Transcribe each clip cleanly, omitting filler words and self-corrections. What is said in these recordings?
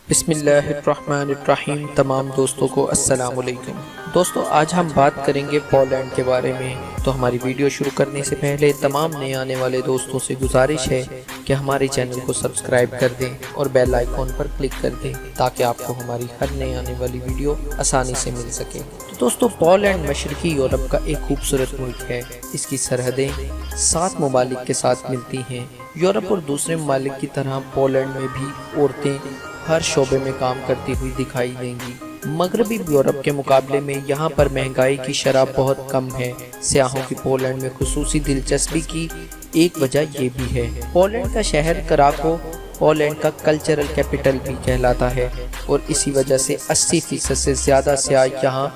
بسم اللہ الرحمن الرحیم۔ تمام دوستوں کو السلام علیکم۔ دوستو آج ہم بات کریں گے پولینڈ کے بارے میں۔ تو ہماری ویڈیو شروع کرنے سے پہلے تمام نئے آنے والے دوستوں سے گزارش ہے کہ ہمارے چینل کو سبسکرائب کر دیں اور بیل آئیکن پر کلک کر دیں تاکہ آپ کو ہماری ہر نئے آنے والی ویڈیو آسانی سے مل سکے۔ تو دوستو پولینڈ مشرقی یورپ کا ایک خوبصورت ملک ہے۔ اس کی سرحدیں 7 ممالک کے ساتھ ملتی ہیں۔ یورپ اور دوسرے ممالک کی طرح پولینڈ میں بھی عورتیں ہر شعبے میں کام کرتی ہوئی دکھائی دیں گی۔ مغربی یورپ کے مقابلے میں یہاں پر مہنگائی کی شرح بہت کم ہے۔ سیاحوں کی پولینڈ میں خصوصی دلچسپی کی ایک وجہ یہ بھی ہے۔ پولینڈ کا شہر کراکو پولینڈ کا کلچرل کیپٹل بھی کہلاتا ہے اور اسی وجہ سے 80% سے زیادہ سیاح یہاں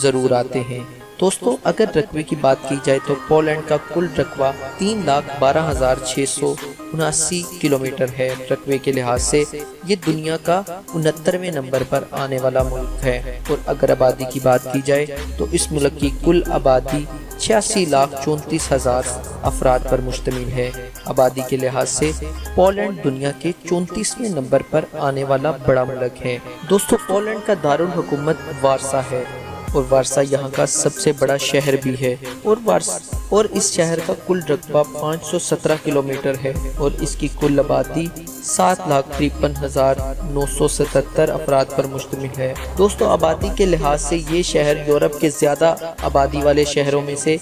ضرور آتے ہیں۔ دوستو اگر رقبے کی بات کی جائے تو پولینڈ کا کل رقبہ 3,12,679 کلومیٹر ہے۔ رقبے کے لحاظ سے یہ دنیا کا 69ویں نمبر پر آنے والا ملک ہے اور اگر آبادی کی بات کی جائے تو اس ملک کی کل آبادی 86,34,000 افراد پر مشتمل ہے۔ آبادی کے لحاظ سے پولینڈ دنیا کے 34ویں نمبر پر آنے والا بڑا ملک ہے۔ دوستو پولینڈ کا دارالحکومت وارسا ہے اور وارسا یہاں کا سب سے بڑا شہر بھی ہے اور اس شہر کا کل رقبہ 517 کلومیٹر ہے اور اس کی کل آبادی 7,53,977 افراد پر مشتمل ہے۔ دوستو آبادی کے لحاظ سے یہ شہر یورپ کے زیادہ آبادی والے شہروں میں سے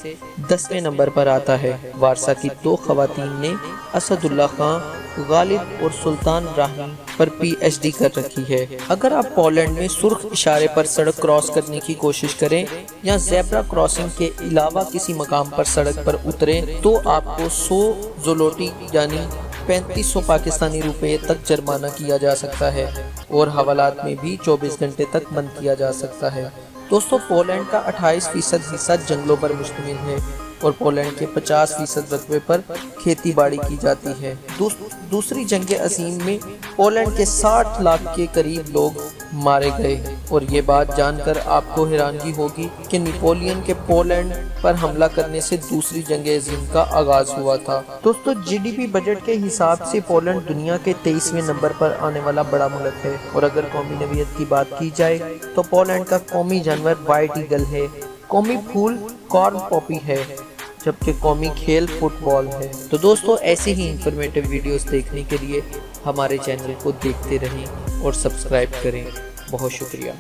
10ویں نمبر پر آتا ہے۔ وارسا کی 2 خواتین نے اسد اللہ خان غالب اور سلطان راہی پر PhD کر رکھی ہے۔ اگر آپ پولینڈ میں سرخ اشارے پر سڑک کراس کرنے کی کوشش کریں یا زیبرا کراسنگ کے علاوہ کسی مقام پر سڑک پر اتریں تو آپ کو 100 زلوٹی یعنی 3500 پاکستانی روپے تک جرمانہ کیا جا سکتا ہے اور حوالات میں بھی 24 گھنٹے تک بند کیا جا سکتا ہے۔ دوستو پولینڈ کا 28% حصہ جنگلوں پر مشتمل ہے اور پولینڈ کے 50% رقبے پر کھیتی باڑی کی جاتی ہے۔ دوسری جنگ عظیم میں پولینڈ کے 60 لاکھ کے قریب لوگ مارے گئے اور یہ بات جان کر آپ کو حیرانگی ہوگی کہ نیپولین کے پولینڈ پر حملہ کرنے سے دوسری جنگ عظیم کا آغاز ہوا تھا۔ دوستو GDP بجٹ کے حساب سے پولینڈ دنیا کے 23ویں نمبر پر آنے والا بڑا ملک ہے اور اگر قومی نوعیت کی بات کی جائے تو پولینڈ کا قومی جانور وائٹ ایگل ہے، قومی پھول کارن پاپی ہے جبکہ قومی کھیل فٹ بال ہے۔ تو دوستو ایسے ہی انفارمیٹیو ویڈیوز دیکھنے کے لیے ہمارے چینل کو دیکھتے رہیں اور سبسکرائب کریں۔ بہت شکریہ۔